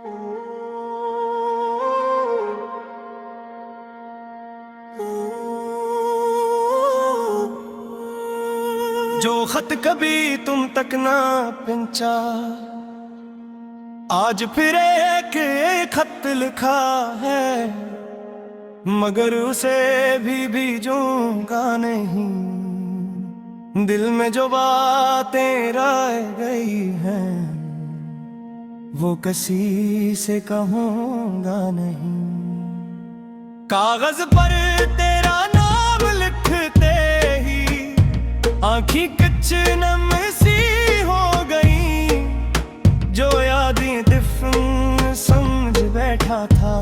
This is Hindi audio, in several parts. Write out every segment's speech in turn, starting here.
जो खत कभी तुम तक ना पहुंचा, आज फिर एक खत लिखा है, मगर उसे भी भेजूंगा नहीं। दिल में जो बातें रह गई हैं, वो किसी से कहूंगा नहीं। कागज पर तेरा नाम लिखते ही आँखी कच्च नम सी हो गई। जो यादें दिफन समझ बैठा था,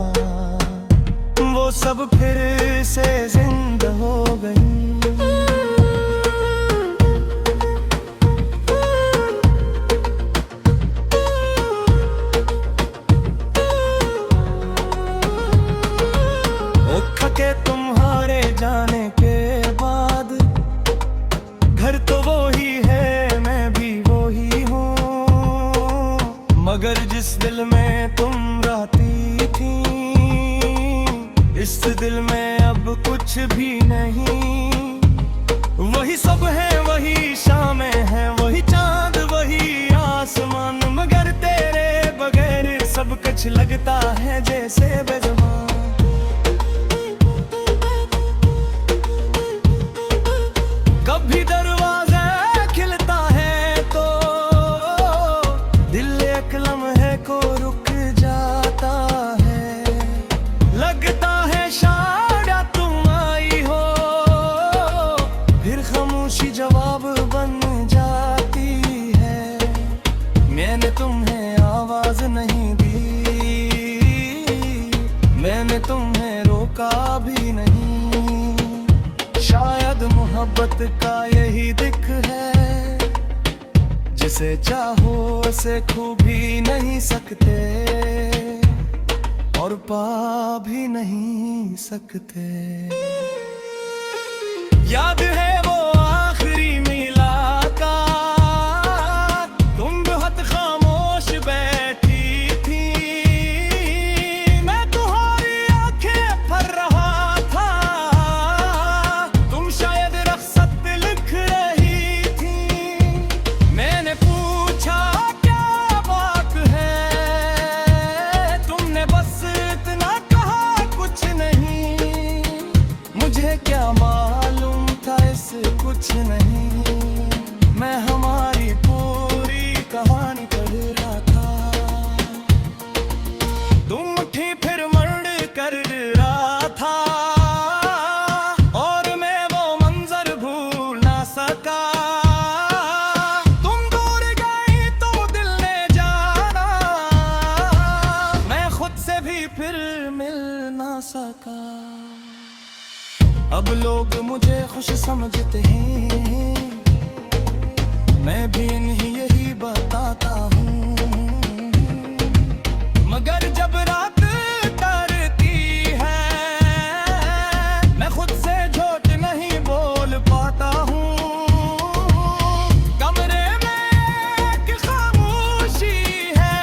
वो सब फिर से जिंदा हो गई। के तुम्हारे जाने के बाद घर तो वो ही है, मैं भी वो ही हूँ। मगर जिस दिल में तुम रहती थी, इस दिल में अब कुछ भी नहीं। वही सब है, वही शामें हैं, वही चांद, वही आसमान। मगर तेरे बगैर सब कुछ लगता है जैसे बेज़बान। कभी दरवाजा खिलता है तो दिल एक लम्हे को रुक जाता है। लगता है शायद तुम आई हो, फिर खामोशी जवाब बन जाती है। मैंने तुम्हें आवाज नहीं दी, मैंने तुम्हें रोका भी नहीं। शायद मोहब्बत का यही दिख है, जिसे चाहो उसे खो भी नहीं सकते और पा भी नहीं सकते। याद है वो आखिरी मुलाकात, तुम बहुत खामोश बैठी थी। मैं तुम्हारी आंखें भर रहा था, तुम शायद रख्सत लिख रही थी। मैंने पूछा क्या बात है, तुमने बस इतना कहा कुछ नहीं। मुझे क्या मालूम था इस कुछ नहीं। मैं हमारी पूरी कहानी पढ़ रहा था, तुम उठी फिर मर्ड कर रहा था। और मैं वो मंजर भूल ना सका। तुम दूर गई तो दिल ने जाना, मैं खुद से भी फिर मिल ना सका। अब लोग मुझे खुश समझते हैं, मैं भी इन्हीं यही बताता हूँ। मगर जब रात टरती है, मैं खुद से झूठ नहीं बोल पाता हूँ। कमरे में एक खामोशी है,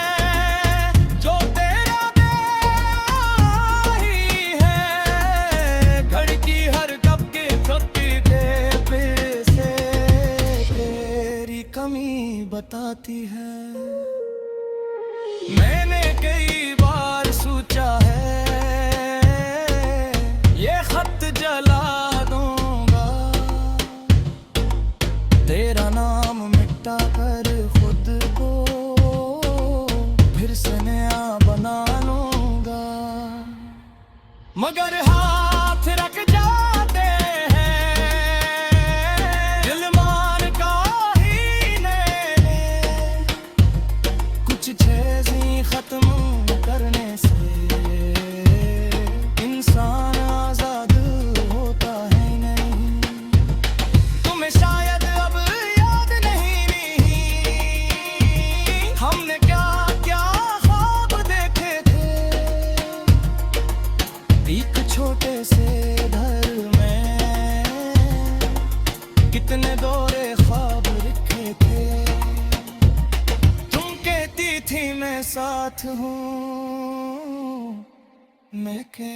जो तेरा ही है। घर की हर कब के पे से तेरी कमी बताती है। मैंने कई बार सोचा है, ये खत जला दूंगा, तेरा नाम मिटा कर खुद को फिर से नया बना लूंगा। मगर हाथ रख जाते हैं, दिल मान का ही ने कुछ चीज़ें खत्म करने से इंसान आजाद होता है नहीं। तुम्हें शायद अब याद नहीं, हमने क्या क्या ख्वाब देखे थे। एक छोटे से घर में कितने दौरे ख्वाब रखे थे। तुम कहती थी मैं मैं साथ हूँ मैं के।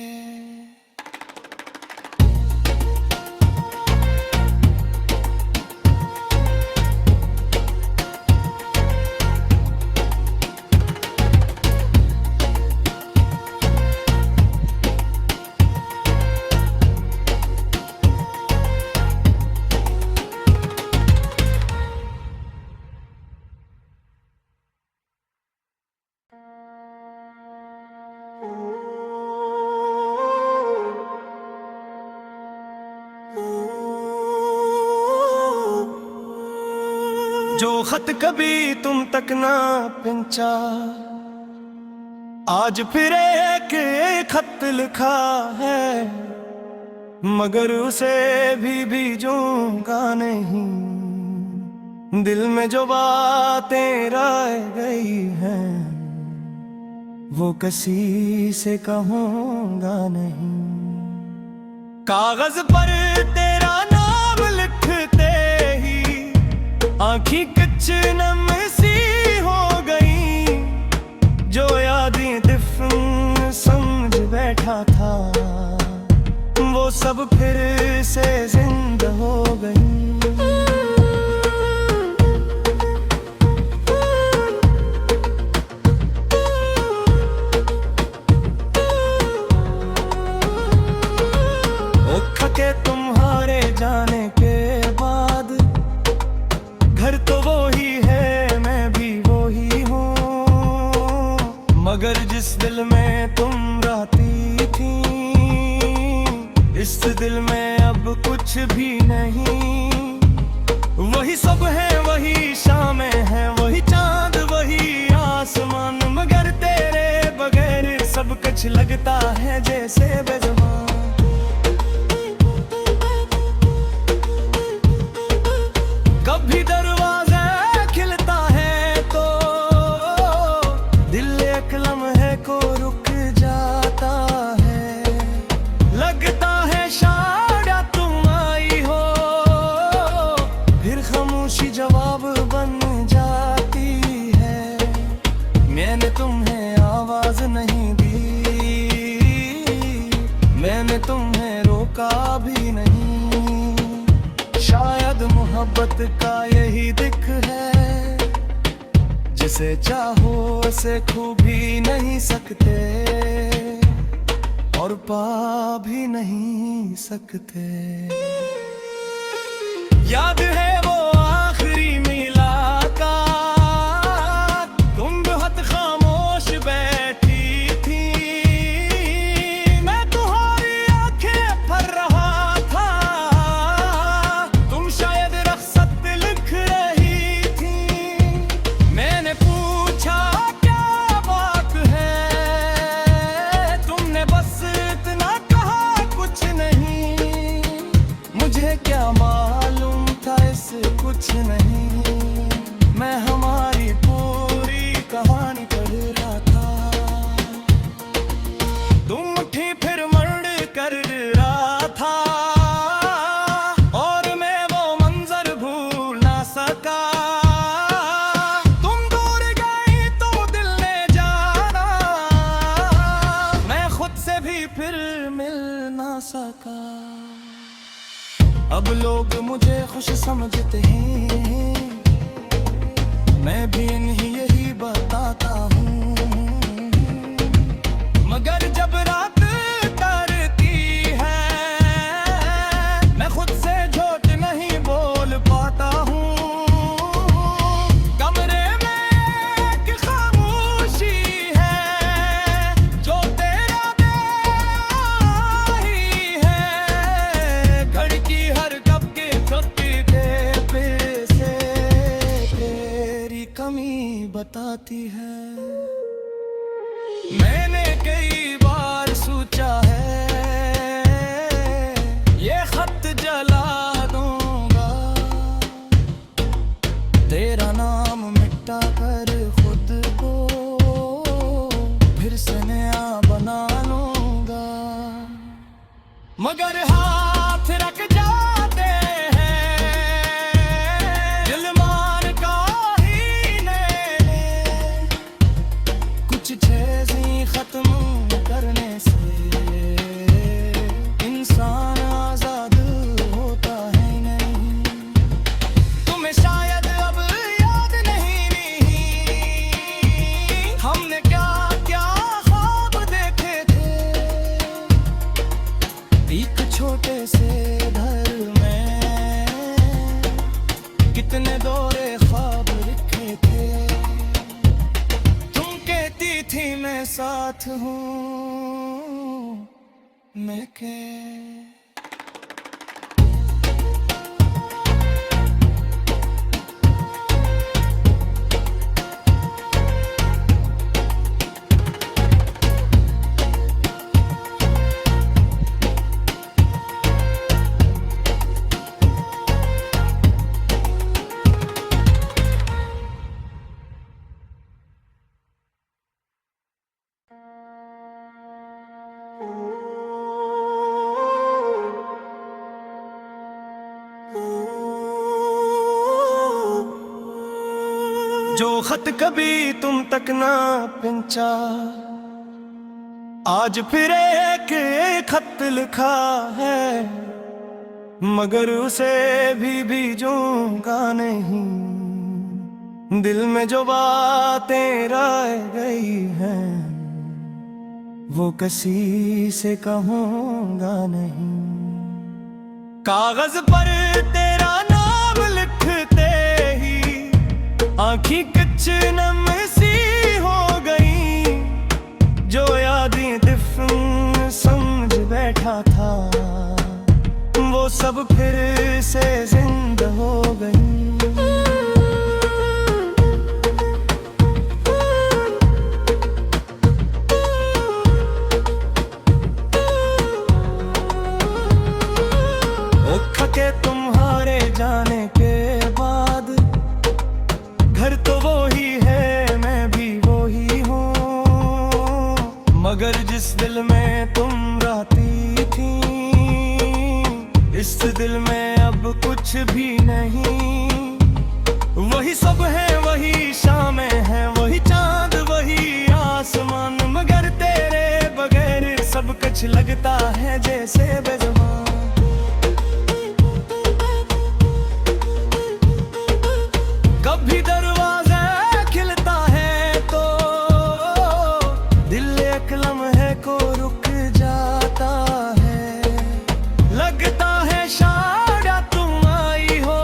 जो खत कभी तुम तक ना पहुंचा, आज फिर एक खत लिखा है, मगर उसे भी भेजूंगा नहीं। दिल में जो बातें रह गई हैं वो किसी से कहूंगा नहीं। कागज पर तेरा नाम लिखते ही आँखी कच्च नम सी हो गई। जो यादें दिफन समझ बैठा था वो सब फिर से जिंदा हो गई। के तुम्हारे जाने के बाद घर तो वो ही है, मैं भी वो ही हूँ। मगर जिस दिल में तुम रहती थी, इस दिल में अब कुछ भी नहीं। वही सब है, वही शामें हैं, वही चांद, वही आसमान। मगर तेरे बगैर सब कुछ लगता है जैसे बेज़ुबान। कभी दरवाज़ा खिलता है तो दिल एक लम्हे को रुक जाता है। लगता है शायद तुम आई हो, फिर खामोशी जवाब बन जाती है। मैंने तुम्हें आवाज़ नहीं दी, मैंने तुम्हें रोका भी नहीं। शायद मोहब्बत का यही दिख है, जिसे चाहो उसे खो भी नहीं सकते और पा भी नहीं सकते। याद है वो आखिरी मुलाकात, तुम बहुत खामोश बैठी थी। मैं तुम्हारी आंखें भर रहा था, तुम शायद रख्सत लिख रही थी। मैंने पूछा क्या बात है, तुमने बस इतना कहा कुछ नहीं। मुझे क्या मालूम था इससे कुछ नहीं, मैं हमारी पूरी कहानी पढ़ रहा था। तुम मुट्ठी फिर मर्ड कर रहा था और मैं वो मंजर भूल ना सका। तुम दूर गई तो दिल ने जाना, मैं खुद से भी फिर मिल ना सका। अब लोग मुझे खुश समझते हैं, मैं भी इन्हीं यही बताता हूँ। मगर जब रात करती है, मैं खुद से झूठ नहीं बोल पाता हूँ। कमरे में एक खामोशी है, जो तेरा ही है। घर की हर कब के छुट्टी पे से तेरी कमी बताती है। मैंने कई बार सोचा है ये खत जला दूंगा, तेरा नाम मिटा कर खुद को फिर से नया बना लूंगा। मगर हाथ रख जाते हैं दिल मान का ही ने, साथ हूँ मैं के। जो खत कभी तुम तक ना पहुंचा, आज फिर एक खत लिखा है, मगर उसे भी भेजूंगा नहीं। दिल में जो बातें रह गई हैं वो किसी से कहूंगा नहीं। कागज पर तेरा नाम लिखते ही आँखी कच्च नम सी हो गई। जो यादें दिफन समझ बैठा था वो सब फिर से जिंदा हो गई। के तुम्हारे जाने के बाद घर तो वो ही है, मैं भी वो ही हूँ। मगर जिस दिल में तुम रहती थी, इस दिल में अब कुछ भी नहीं। वही सब है, वही शामें हैं, वही चांद वही आसमान, मगर तेरे बगैर सब कुछ लगता है जैसे बेजुबान। कभी दरवाजा खिलता है तो दिल एक लम्हे को रुक जाता है। लगता है शायद तुम आई हो,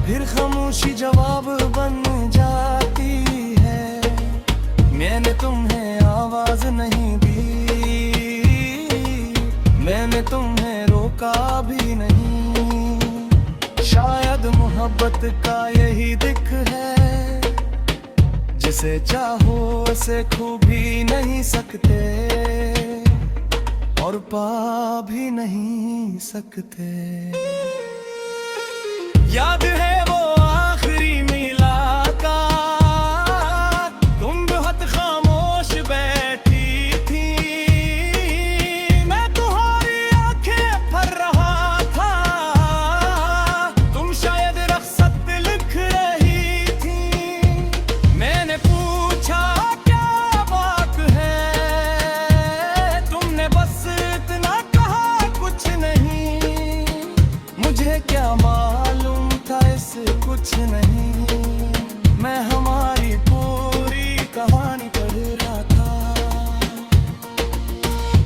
फिर खामोशी जवाब बन जाती है। मैंने तुम्हें आवाज नहीं दी, मैंने तुम्हें रोका भी नहीं। शायद मोहब्बत का यही दिख है, जिसे चाहो उसे खो भी नहीं सकते और पा भी नहीं सकते। याद है वो आखिरी मुलाकात, तुम बहुत खामोश बैठी थी। मैं तुम्हारी आंखें भर रहा था, तुम शायद रख्सत लिख रही थी। मैंने पूछा क्या बात है, तुमने बस इतना कहा कुछ नहीं। मुझे क्या मालूम था इससे कुछ नहीं, मैं हमारी पूरी कहानी पढ़ रहा था।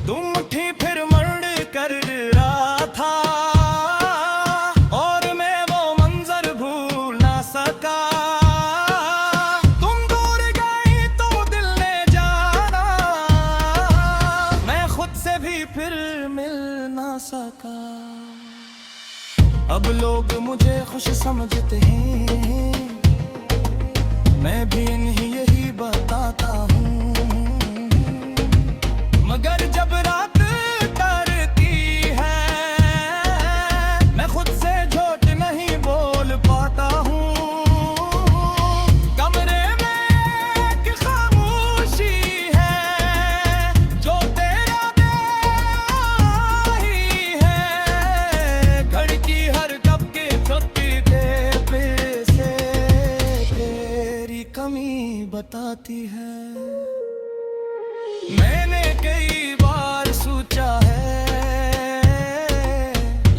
तुम उठी फिर मर्ड कर रहा था और मैं वो मंजर भूल ना सका। तुम दूर गई तो दिल ने जाना, मैं खुद से भी फिर मिल ना सका। अब लोग मुझे खुश समझते हैं, मैं भी इन्हीं यही बताता हूँ। मगर जब रात करती है, मैं खुद से झूठ नहीं बोल पाता हूँ। कमरे में एक खामोशी है, जो तेरा ही है। घर की हर कब के छुट्टी पे से तेरी कमी बताती है। मैंने कई बार सोचा है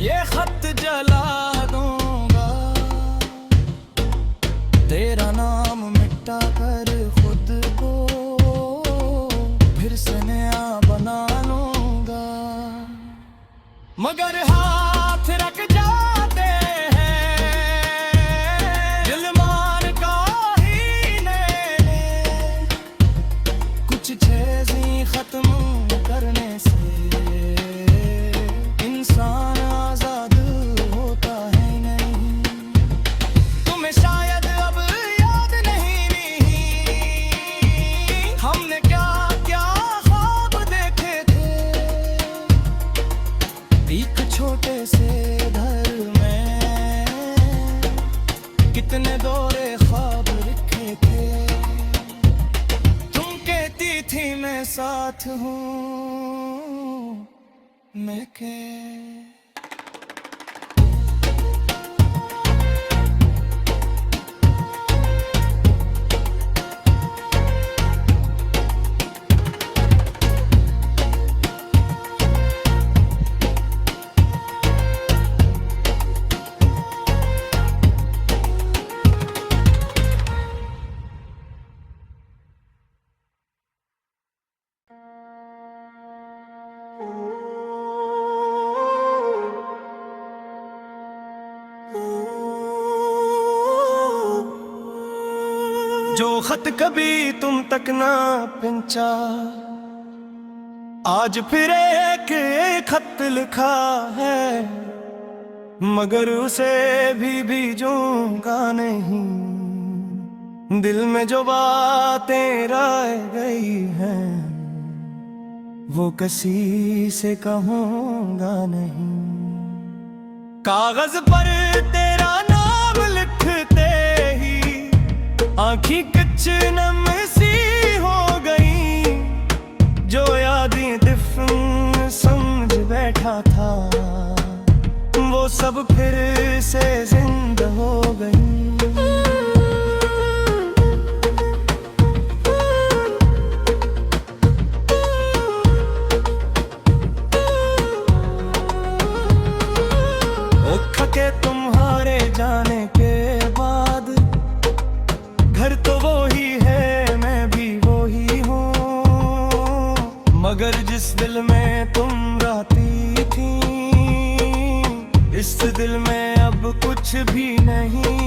ये खत जला दूंगा, तेरा नाम मिटा कर खुद को फिर से नया बना लूंगा। मगर हाथ रख जाते हैं दिल मान का ही ने, साथ हूँ मैं के। जो खत कभी तुम तक ना पहुंचा, आज फिर एक खत लिखा है, मगर उसे भी भेजूंगा नहीं। दिल में जो बातें रह गई हैं वो किसी से कहूंगा नहीं। कागज पर तेरा नाम लिखते ही आँखी कच्च नम सी हो गई। जो यादें दिफन समझ बैठा था वो सब फिर से जिंदा हो गई। के तुम्हारे जाने के बाद घर तो वो ही है, मैं भी वो ही हूँ। मगर जिस दिल में तुम रहती थी, इस दिल में अब कुछ भी नहीं।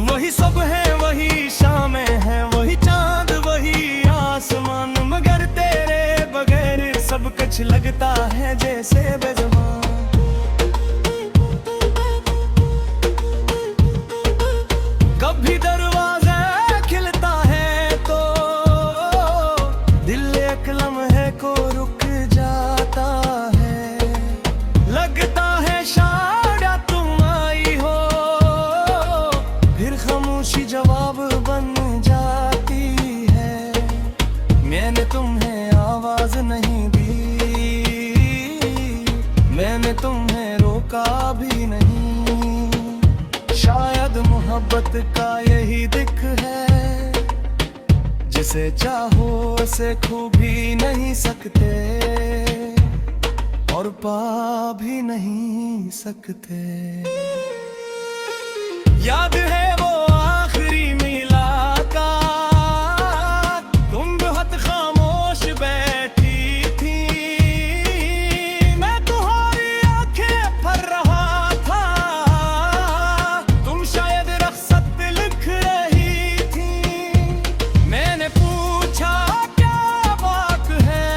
वही सब है, वही शामें हैं, वही चांद वही आसमान, मगर तेरे बगैर सब कुछ लगता है जैसे बेज़ुबान। कभी दरवाजा खिलता है तो दिल एक लम्हे को रुक जाता है। लगता है शायद तुम आई हो, फिर खामोशी जवाब बन जाती है। मैंने तुम्हें आवाज नहीं दी, मैंने तुम्हें रोका भी नहीं। शायद मोहब्बत का यही दिख है, जिसे चाहो उसे खो भी नहीं सकते और पा भी नहीं सकते। याद है वो आखिरी मुलाकात, तुम बहुत खामोश बैठी थी। मैं तुम्हारी आंखें भर रहा था, तुम शायद रख्सत लिख रही थी। मैंने पूछा क्या बात है,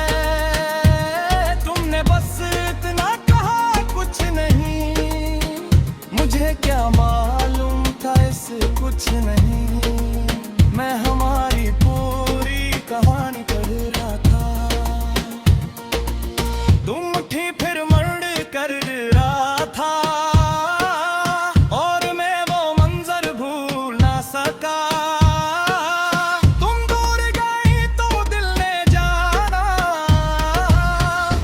तुमने बस इतना कहा कुछ नहीं। मुझे क्या मालूम था इससे कुछ नहीं, मैं हमारी पूरी कहानी पढ़ रहा था। तुम उठी फिर मर्ड कर रहा था और मैं वो मंजर भूल ना सका। तुम दूर गई तो दिल ने जाना,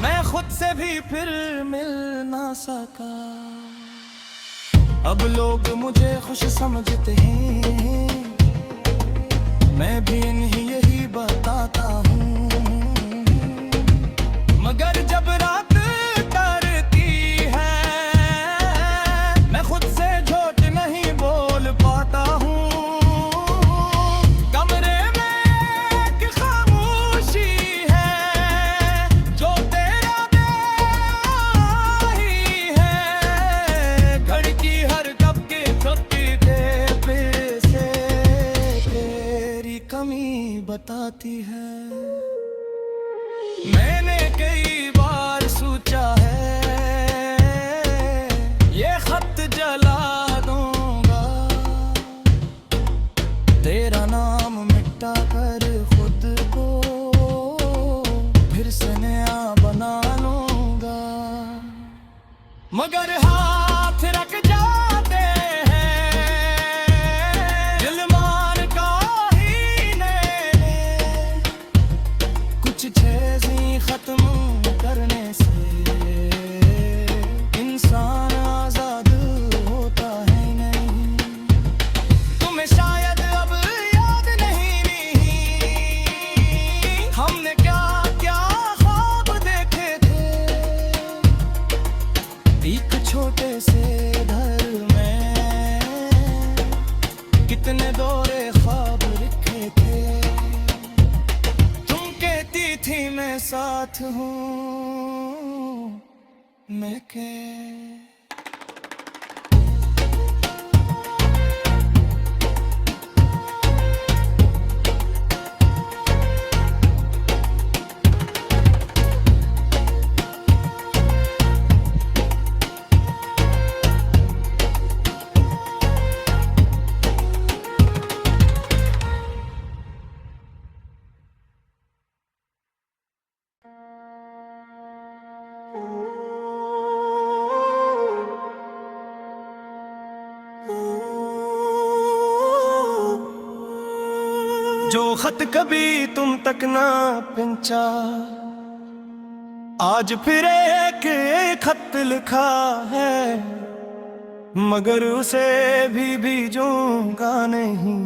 मैं खुद से भी फिर मिल ना सका। अब लोग मुझे खुश समझते हैं, मैं भी इन्हीं यही बताता हूँ। मगर जब रात करती है, मैं खुद से झूठ नहीं बोल पाता हूँ। कमरे में एक खामोशी है, जो तेरा ही है। घर की हर कब के छुट्टी थे फिर से तेरी कमी बताती है। मैंने कई बार सोचा है ये खत जला दूंगा, तेरा नाम मिटा कर खुद को फिर से नया बना लूंगा। मगर हाथ रख जाते हैं दिल मार का ही ने, साथ हूँ मैं के। जो खत कभी तुम तक ना पहुंचा, आज फिर एक खत लिखा है, मगर उसे भी भेजूंगा नहीं।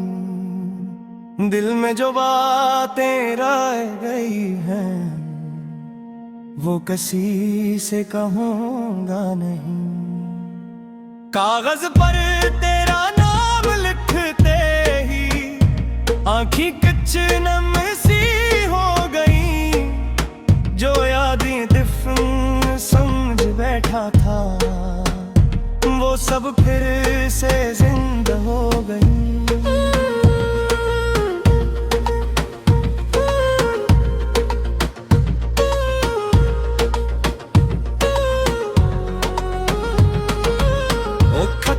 दिल में जो बातें रह गई हैं वो किसी से कहूंगा नहीं। कागज पर तेरा नाम लिखते ही आँखी कच्च नम सी हो गई। जो यादें दिफन समझ बैठा था वो सब फिर से जिंदा हो गई।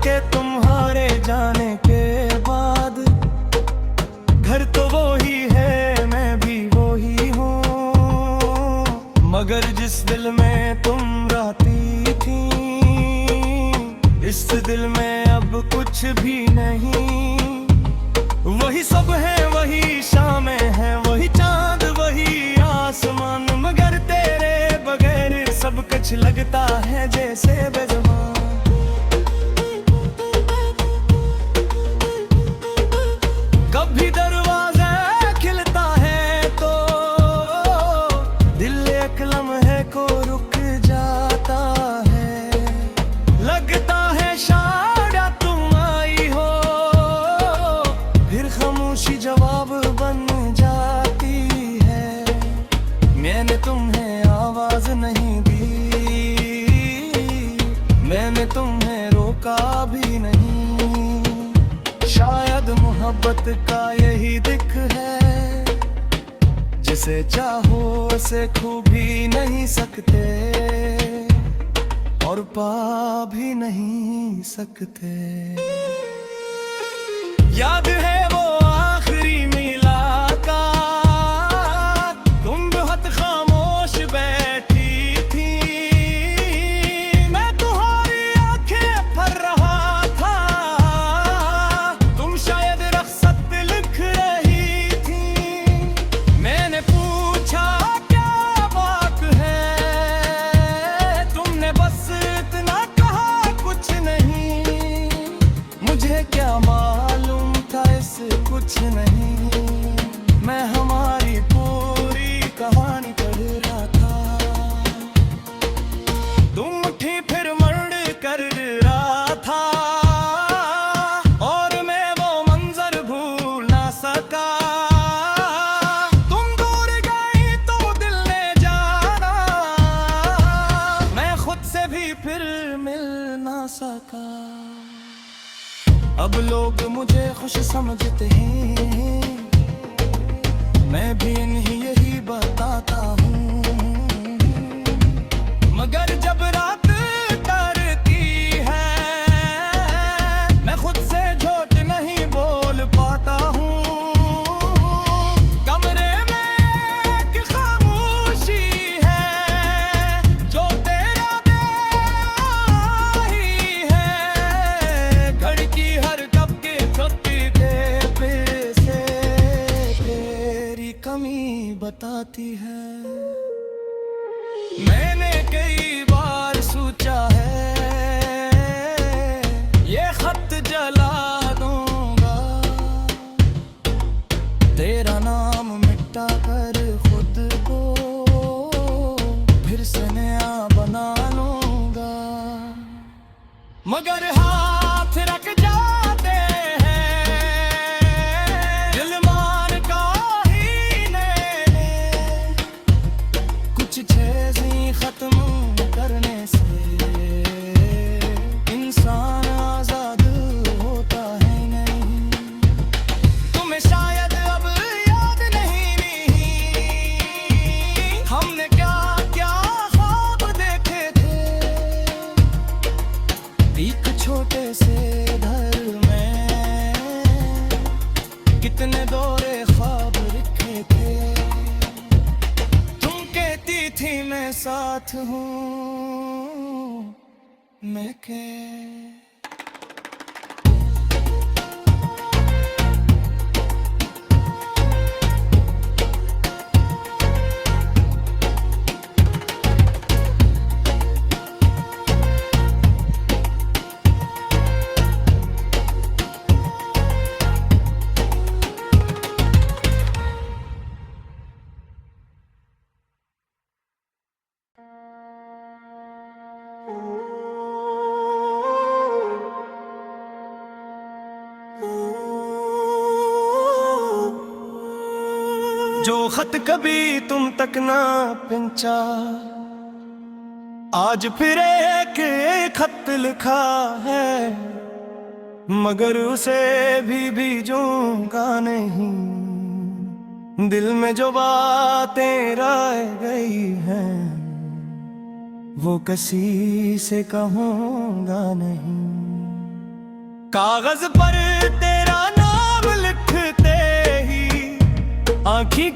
के तुम्हारे जाने के बाद घर तो वो ही है, मैं भी वो ही हूँ। मगर जिस दिल में तुम रहती थी, इस दिल में अब कुछ भी नहीं। वही सब है, वही शामें हैं, वही चांद वही आसमान, मगर तेरे बगैर सब कुछ लगता है जैसे बेज़ुबान। कभी दरवाजा खिलता है तो दिल एक लम्हे को रुक जाता है। लगता है शायद तुम आई हो, फिर खामोशी जवाब बन जाती है। मैंने तुम्हें आवाज नहीं दी, मैंने तुम्हें रोका भी नहीं। शायद मोहब्बत का यही दिख है, जिसे चाहो उसे खो भी नहीं सकते और पा भी नहीं सकते। याद है वो आखिरी मुलाकात, तुम बहुत खामोश बैठी थी। मैं तुम्हारी आंखें भर रहा था, तुम शायद रख्सत लिख रही थी। मैंने पूछा क्या बात है, तुमने बस इतना कहा कुछ नहीं। मुझे क्या मालूम था इस कुछ नहीं, मैं हमारी पूरी कहानी पढ़ रहा था। तुम उठी फिर मर्ड कर रहा था और मैं वो मंजर भूल ना सका। तुम दूर गई तो दिल ने जाना, मैं खुद से भी फिर मिल ना सका। अब लोग मुझे खुश समझते हैं, मैं भी इन्हीं यही बताता हूँ। मगर जब रात करती है, मैं खुद से झूठ नहीं बोल पाता हूँ। कमरे में एक खामोशी है, जो तेरा ही है। घर की हर कब के छुट्टी पे से तेरी कमी बताती है। मैंने कई बार सोचा है ये खत जला दूंगा, तेरा नाम मिटा कर खुद को फिर से नया बना लूंगा। मगर हाथ रख जाते हैं, दिल मान का ही ने साथ हूँ मैं के। जो खत कभी तुम तक ना पहुंचा, आज फिर एक खत लिखा है, मगर उसे भी भेजूंगा नहीं। दिल में जो बातें रह गई हैं वो किसी से कहूंगा नहीं। कागज पर तेरा नाम लिखते ही आँखी